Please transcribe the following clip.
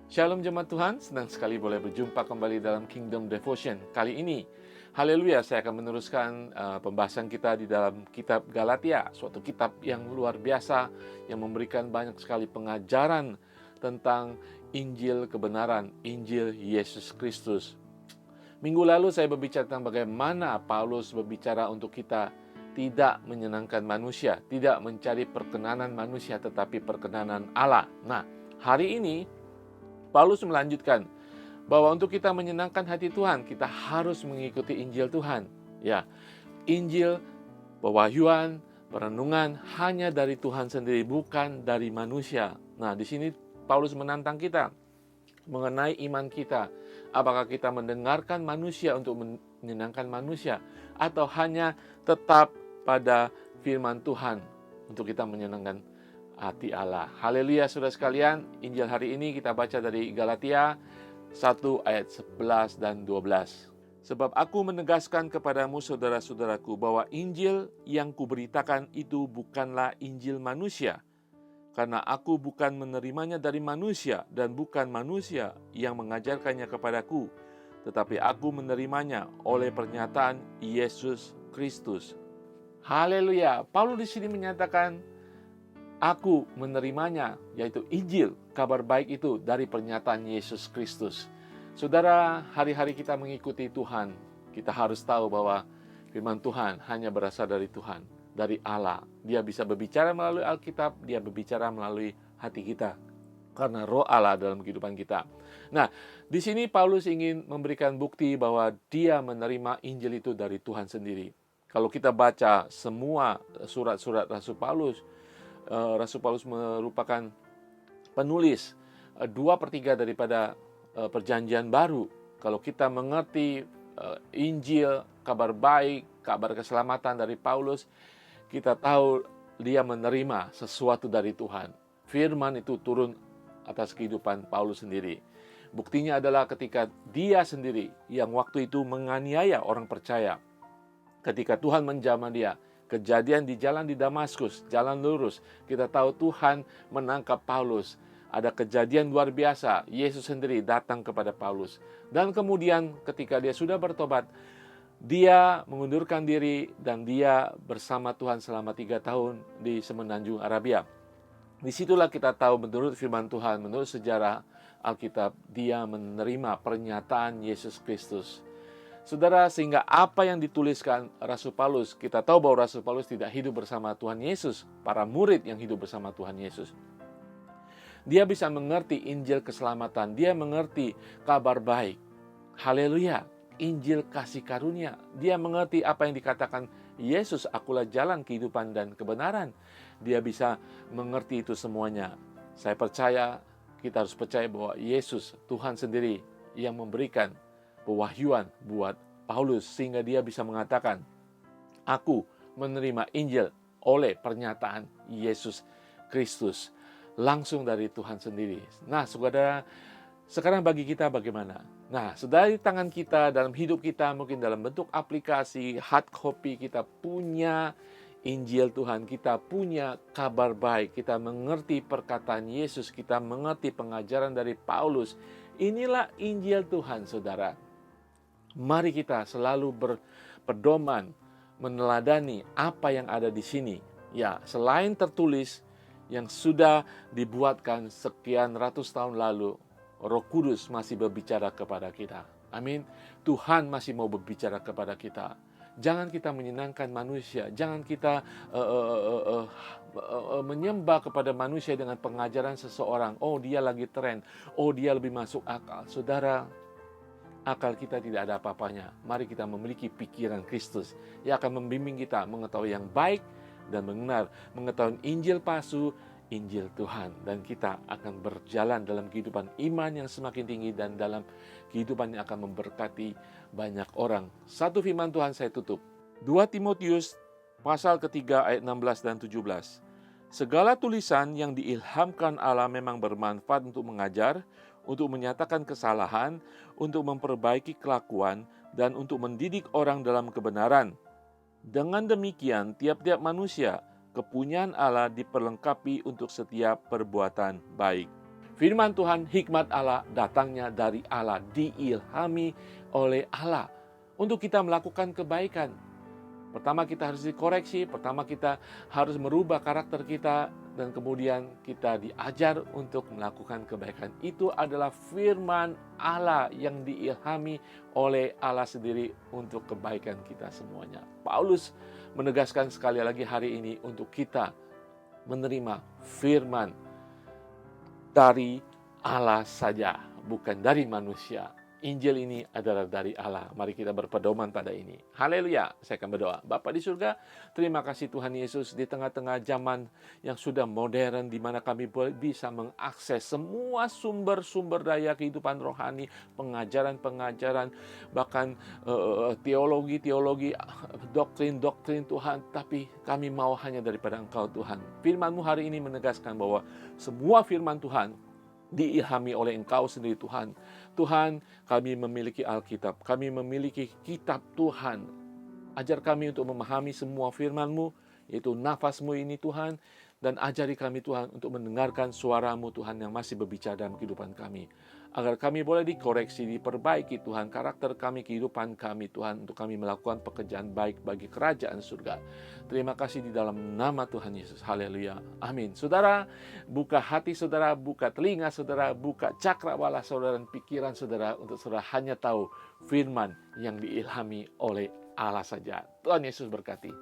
Shalom jemaat Tuhan, senang sekali boleh berjumpa kembali dalam Kingdom Devotion. Kali ini, haleluya, saya akan meneruskan pembahasan kita di dalam kitab Galatia, suatu kitab yang luar biasa, yang memberikan banyak sekali pengajaran tentang Injil kebenaran, Injil Yesus Kristus. Minggu lalu saya berbicara tentang bagaimana Paulus berbicara untuk kita tidak menyenangkan manusia, tidak mencari perkenanan manusia, tetapi perkenanan Allah. Nah, hari ini Paulus melanjutkan bahwa untuk kita menyenangkan hati Tuhan, kita harus mengikuti Injil Tuhan. Ya, Injil, pewahyuan, perenungan hanya dari Tuhan sendiri, bukan dari manusia. Nah, di sini Paulus menantang kita mengenai iman kita. Apakah kita mendengarkan manusia untuk menyenangkan manusia, atau hanya tetap pada firman Tuhan untuk kita menyenangkan hati Allah. Haleluya saudara sekalian, Injil hari ini kita baca dari Galatia 1 ayat 11 dan 12. Sebab aku menegaskan kepadamu saudara-saudaraku bahwa Injil yang kuberitakan itu bukanlah Injil manusia. Karena aku bukan menerimanya dari manusia dan bukan manusia yang mengajarkannya kepadaku, tetapi aku menerimanya oleh pernyataan Yesus Kristus. Haleluya. Paulus di sini menyatakan aku menerimanya, yaitu Injil, kabar baik itu dari pernyataan Yesus Kristus. Saudara, hari-hari kita mengikuti Tuhan, kita harus tahu bahwa firman Tuhan hanya berasal dari Tuhan, dari Allah. Dia bisa berbicara melalui Alkitab, dia berbicara melalui hati kita, karena roh Allah dalam kehidupan kita. Nah, di sini Paulus ingin memberikan bukti bahwa dia menerima Injil itu dari Tuhan sendiri. Kalau kita baca semua surat-surat Rasul Paulus merupakan penulis 2/3 daripada perjanjian baru. Kalau kita mengerti Injil, kabar baik, kabar keselamatan dari Paulus, kita tahu dia menerima sesuatu dari Tuhan. Firman itu turun atas kehidupan Paulus sendiri. Buktinya adalah ketika dia sendiri yang waktu itu menganiaya orang percaya. Ketika Tuhan menjamah dia, kejadian di jalan di Damaskus, jalan lurus, kita tahu Tuhan menangkap Paulus. Ada kejadian luar biasa, Yesus sendiri datang kepada Paulus. Dan kemudian ketika dia sudah bertobat, dia mengundurkan diri dan dia bersama Tuhan selama 3 tahun di Semenanjung Arabia. Disitulah kita tahu menurut firman Tuhan, menurut sejarah Alkitab, dia menerima pernyataan Yesus Kristus. Saudara, sehingga apa yang dituliskan Rasul Paulus, kita tahu bahwa Rasul Paulus tidak hidup bersama Tuhan Yesus, para murid yang hidup bersama Tuhan Yesus. Dia bisa mengerti Injil keselamatan, dia mengerti kabar baik. Haleluya, Injil kasih karunia. Dia mengerti apa yang dikatakan Yesus, akulah jalan, kehidupan, dan kebenaran. Dia bisa mengerti itu semuanya. Saya percaya, kita harus percaya bahwa Yesus, Tuhan sendiri yang memberikan pewahyuan buat Paulus sehingga dia bisa mengatakan, aku menerima Injil oleh pernyataan Yesus Kristus langsung dari Tuhan sendiri. Nah, saudara, sekarang bagi kita bagaimana? Nah, saudara, di tangan kita, dalam hidup kita, mungkin dalam bentuk aplikasi, hard copy, kita punya Injil Tuhan, kita punya kabar baik, kita mengerti perkataan Yesus, kita mengerti pengajaran dari Paulus. Inilah Injil Tuhan, saudara. Mari kita selalu berpedoman, meneladani apa yang ada di sini. Ya, selain tertulis yang sudah dibuatkan sekian ratus tahun lalu, Roh Kudus masih berbicara kepada kita. Amin. Tuhan masih mau berbicara kepada kita. Jangan kita menyenangkan manusia. Jangan kita menyembah kepada manusia dengan pengajaran seseorang. Oh, dia lagi tren. Oh, dia lebih masuk akal. Saudara, akal kita tidak ada apa-apanya. Mari kita memiliki pikiran Kristus yang akan membimbing kita mengetahui yang baik dan benar, mengetahui Injil palsu, Injil Tuhan. Dan kita akan berjalan dalam kehidupan iman yang semakin tinggi dan dalam kehidupan yang akan memberkati banyak orang. Satu firman Tuhan saya tutup. 2 Timotius pasal ketiga ayat 16 dan 17. Segala tulisan yang diilhamkan Allah memang bermanfaat untuk mengajar, untuk menyatakan kesalahan, untuk memperbaiki kelakuan, dan untuk mendidik orang dalam kebenaran. Dengan demikian, tiap-tiap manusia, kepunyaan Allah diperlengkapi untuk setiap perbuatan baik. Firman Tuhan, hikmat Allah datangnya dari Allah, diilhami oleh Allah untuk kita melakukan kebaikan. Pertama kita harus dikoreksi, pertama kita harus merubah karakter kita, dan kemudian kita diajar untuk melakukan kebaikan. Itu adalah firman Allah yang diilhami oleh Allah sendiri untuk kebaikan kita semuanya. Paulus menegaskan sekali lagi hari ini untuk kita menerima firman dari Allah saja, bukan dari manusia. Injil ini adalah dari Allah. Mari kita berpedoman pada ini. Haleluya. Saya akan berdoa. Bapa di surga, terima kasih Tuhan Yesus, di tengah-tengah zaman yang sudah modern, di mana kami bisa mengakses semua sumber-sumber daya kehidupan rohani, pengajaran-pengajaran, bahkan teologi-teologi, doktrin-doktrin Tuhan. Tapi kami mau hanya daripada Engkau Tuhan. Firman-Mu hari ini menegaskan bahwa semua firman Tuhan diilhami oleh Engkau sendiri Tuhan. Tuhan, kami memiliki Alkitab, kami memiliki kitab Tuhan. Ajar kami untuk memahami semua firman-Mu, yaitu nafas-Mu ini Tuhan, dan ajari kami Tuhan untuk mendengarkan suara-Mu Tuhan yang masih berbicara dalam kehidupan kami. Agar kami boleh dikoreksi, diperbaiki Tuhan, karakter kami, kehidupan kami Tuhan, untuk kami melakukan pekerjaan baik bagi kerajaan surga. Terima kasih di dalam nama Tuhan Yesus. Haleluya. Amin. Saudara, buka hati saudara, buka telinga saudara, buka cakrawala saudara dan pikiran saudara, untuk saudara hanya tahu firman yang diilhami oleh Allah saja. Tuhan Yesus berkati.